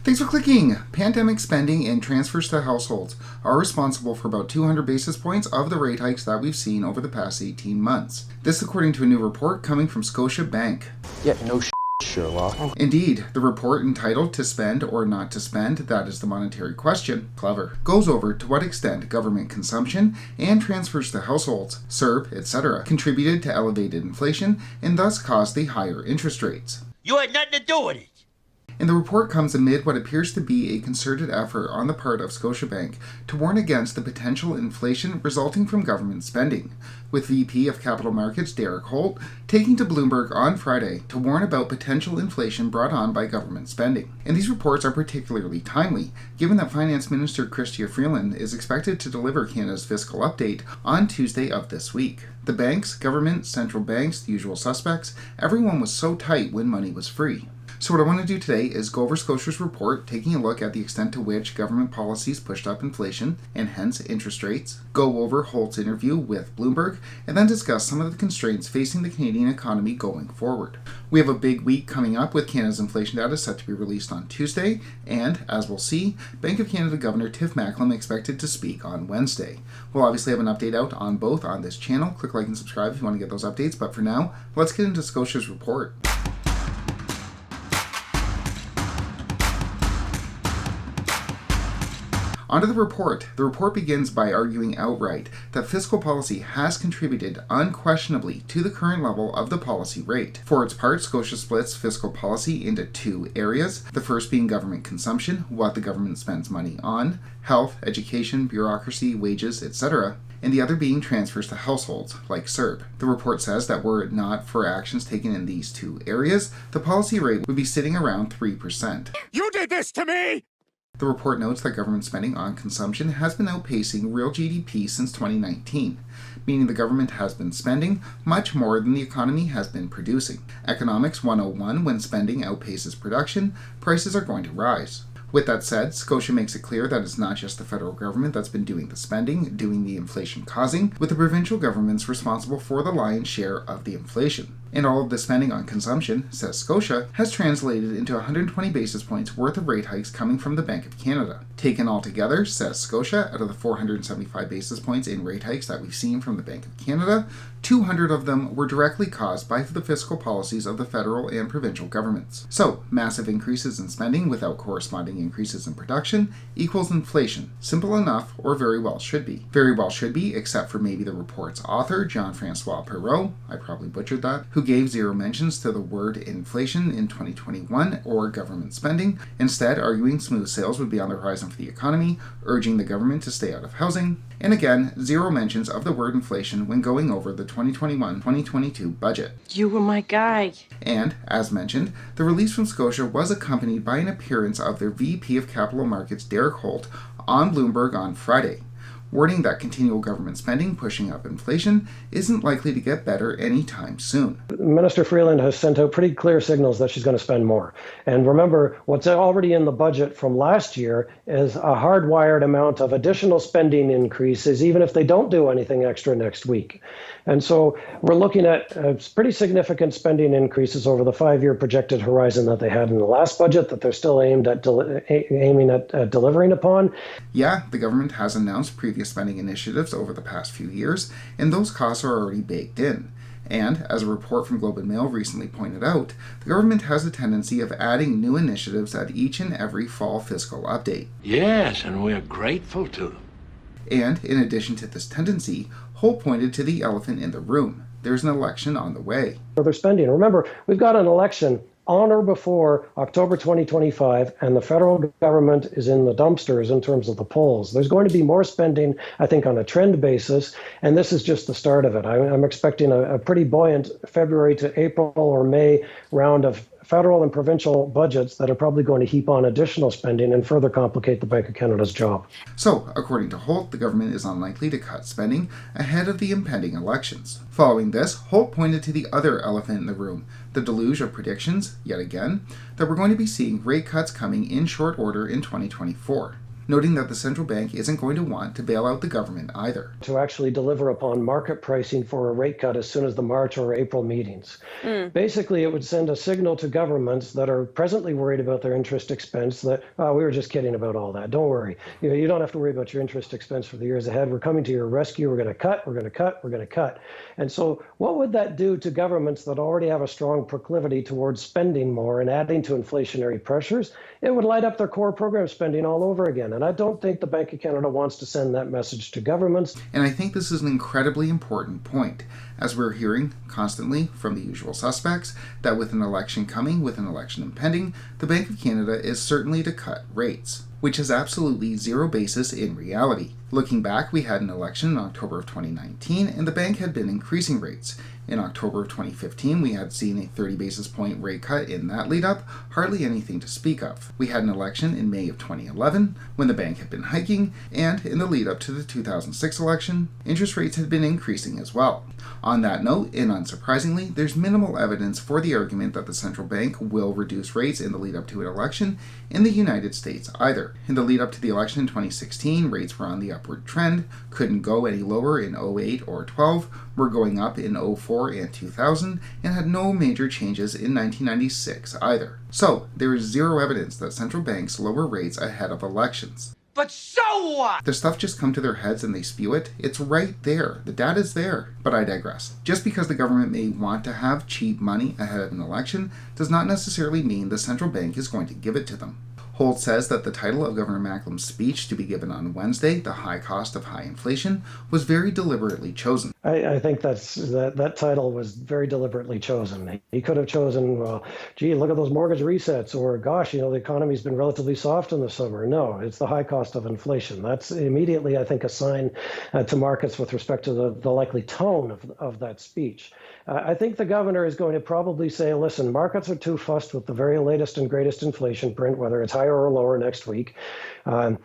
Thanks for clicking! Pandemic spending and transfers to households are responsible for about 200 basis points of the rate hikes that we've seen over the past 18 months. This according to a new report coming from Scotiabank. Yeah, no Sherlock. Indeed, the report entitled To Spend or Not to Spend, That is the Monetary Question, clever, goes over to what extent government consumption and transfers to households, CERB, etc., contributed to elevated inflation and thus caused the higher interest rates. You had nothing to do with it. And the report comes amid what appears to be a concerted effort on the part of Scotiabank to warn against the potential inflation resulting from government spending, with VP of Capital Markets Holt taking to Bloomberg on Friday to warn about potential inflation brought on by government spending. And these reports are particularly timely, given that Finance Minister Freeland is expected to deliver Canada's fiscal update on Tuesday of this week. The banks, government, central banks, the usual suspects, everyone was so tight when money was free. So what I want to do today is go over Scotia's report, taking a look at the extent to which government policies pushed up inflation, and hence interest rates, go over Holt's interview with Bloomberg, and then discuss some of the constraints facing the Canadian economy going forward. We have a big week coming up with Canada's inflation data set to be released on Tuesday, and, as we'll see, Bank of Canada Governor Tiff Macklem expected to speak on Wednesday. We'll obviously have an update out on both on this channel. Click like and subscribe if you want to get those updates, but for now, let's get into Scotia's report. Onto the report. The report begins by arguing outright that fiscal policy has contributed unquestionably to the current level of the policy rate. For its part, Scotia splits fiscal policy into two areas, the first being government consumption, what the government spends money on, health, education, bureaucracy, wages, etc., and the other being transfers to households, like CERB. The report says that were it not for actions taken in these two areas, the policy rate would be sitting around 3%. You did this to me! The report notes that government spending on consumption has been outpacing real GDP since 2019, meaning the government has been spending much more than the economy has been producing. Economics 101, when spending outpaces production, prices are going to rise. With that said, Scotia makes it clear that it's not just the federal government that's been doing the spending, doing the inflation causing, with the provincial governments responsible for the lion's share of the inflation. And all of the spending on consumption, says Scotia, has translated into 120 basis points worth of rate hikes coming from the Bank of Canada. Taken all together, says Scotia, out of the 475 basis points in rate hikes that we've seen from the Bank of Canada, 200 of them were directly caused by the fiscal policies of the federal and provincial governments. So, massive increases in spending without corresponding increases in production equals inflation. Simple enough, or very well should be. Very well should be, except for maybe the report's author, Jean-Francois Perrault, I probably butchered that, who gave zero mentions to the word inflation in 2021 or government spending, instead arguing smooth sailing would be on the horizon for the economy, urging the government to stay out of housing, and again, zero mentions of the word inflation when going over the 2021-2022 budget. You were my guy. And, as mentioned, the release from Scotia was accompanied by an appearance of their VP of Capital Markets, Holt, on Bloomberg on Friday, warning that continual government spending pushing up inflation isn't likely to get better anytime soon. Minister Freeland has sent out pretty clear signals that she's going to spend more. And remember, what's already in the budget from last year is a hardwired amount of additional spending increases, even if they don't do anything extra next week. And so we're looking at pretty significant spending increases over the 5-year projected horizon that they had in the last budget that they're still aiming at delivering upon. Yeah, the government has announced previous spending initiatives over the past few years, and those costs are already baked in. And, as a report from Globe and Mail recently pointed out, the government has a tendency of adding new initiatives at each and every fall fiscal update. Yes, and we're grateful to them. And, in addition to this tendency, Holt pointed to the elephant in the room. There's an election on the way. Further spending. Remember, we've got an election on or before October 2025, and the federal government is in the dumpsters in terms of the polls. There's going to be more spending, I think, on a trend basis, and this is just the start of it. I'm expecting a pretty buoyant February to April or May round of federal and provincial budgets that are probably going to heap on additional spending and further complicate the Bank of Canada's job. So, according to Holt, the government is unlikely to cut spending ahead of the impending elections. Following this, Holt pointed to the other elephant in the room, the deluge of predictions, yet again, that we're going to be seeing rate cuts coming in short order in 2024. noting that the central bank isn't going to want to bail out the government either. To actually deliver upon market pricing for a rate cut as soon as the March or April meetings. Basically, it would send a signal to governments that are presently worried about their interest expense that, oh, we were just kidding about all that. Don't worry. You don't have to worry about your interest expense for the years ahead. We're coming to your rescue. We're going to cut, we're going to cut, we're going to cut. And so what would that do to governments that already have a strong proclivity towards spending more and adding to inflationary pressures? It would light up their core program spending all over again. And I don't think the Bank of Canada wants to send that message to governments. And I think this is an incredibly important point, as we're hearing constantly from the usual suspects that with an election coming, with an election impending, the Bank of Canada is certainly to cut rates, which has absolutely zero basis in reality. Looking back, we had an election in October of 2019, and the bank had been increasing rates. In October of 2015, we had seen a 30 basis point rate cut in that lead up, hardly anything to speak of. We had an election in May of 2011, when the bank had been hiking, and in the lead up to the 2006 election, interest rates had been increasing as well. On that note, and unsurprisingly, there's minimal evidence for the argument that the central bank will reduce rates in the lead up to an election in the United States either. In the lead up to the election in 2016, rates were on the upward trend, couldn't go any lower in 08 or 12, were going up in 04 and 2000, and had no major changes in 1996 either. So, there is zero evidence that central banks lower rates ahead of elections. But so what? The stuff just come to their heads and they spew it. It's right there. The data's there. But I digress. Just because the government may want to have cheap money ahead of an election does not necessarily mean the central bank is going to give it to them. Holt says that the title of Governor Macklem's speech to be given on Wednesday, The High Cost of High Inflation, was very deliberately chosen. I think that title was very deliberately chosen. He could have chosen, well, gee, look at those mortgage resets, or gosh, the economy's been relatively soft in the summer. No, it's the high cost of inflation. That's immediately, I think, a sign to markets with respect to the likely tone of that speech. I think the governor is going to probably say, listen, markets are too fussed with the very latest and greatest inflation print, whether it's higher or lower next week, and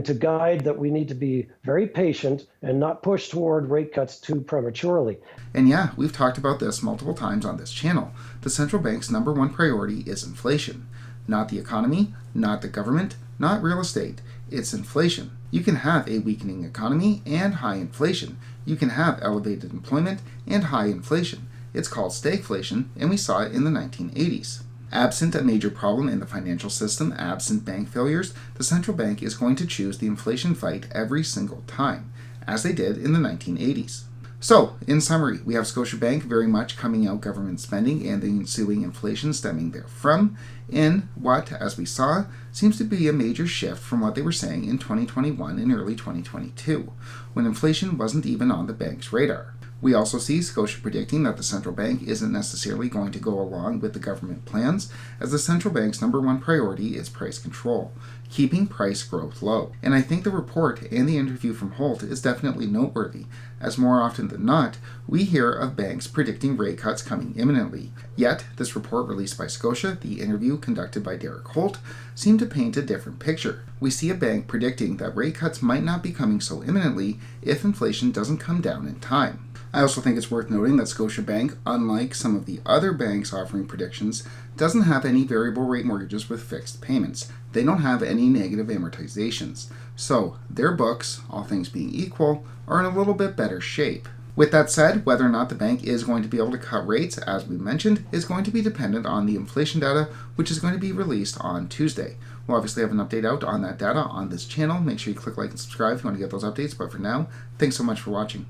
to guide that we need to be very patient and not push toward rate cuts too prematurely. And yeah, we've talked about this multiple times on this channel. The central bank's number one priority is inflation. Not the economy, not the government, not real estate. It's inflation. You can have a weakening economy and high inflation. You can have elevated employment and high inflation. It's called stagflation, and we saw it in the 1980s. Absent a major problem in the financial system, absent bank failures, the central bank is going to choose the inflation fight every single time, as they did in the 1980s. So, in summary, we have Scotiabank very much coming out government spending and the ensuing inflation stemming therefrom, in what, as we saw, seems to be a major shift from what they were saying in 2021 and early 2022, when inflation wasn't even on the bank's radar. We also see Scotia predicting that the central bank isn't necessarily going to go along with the government plans, as the central bank's number one priority is price control, keeping price growth low. And I think the report and the interview from Holt is definitely noteworthy, as more often than not, we hear of banks predicting rate cuts coming imminently. Yet, this report released by Scotia, the interview conducted by Derek Holt, seemed to paint a different picture. We see a bank predicting that rate cuts might not be coming so imminently if inflation doesn't come down in time. I also think it's worth noting that Scotiabank, unlike some of the other banks offering predictions, doesn't have any variable rate mortgages with fixed payments. They don't have any negative amortizations. So, their books, all things being equal, are in a little bit better shape. With that said, whether or not the bank is going to be able to cut rates, as we mentioned, is going to be dependent on the inflation data, which is going to be released on Tuesday. We'll obviously have an update out on that data on this channel. Make sure you click like and subscribe if you want to get those updates. But for now, thanks so much for watching.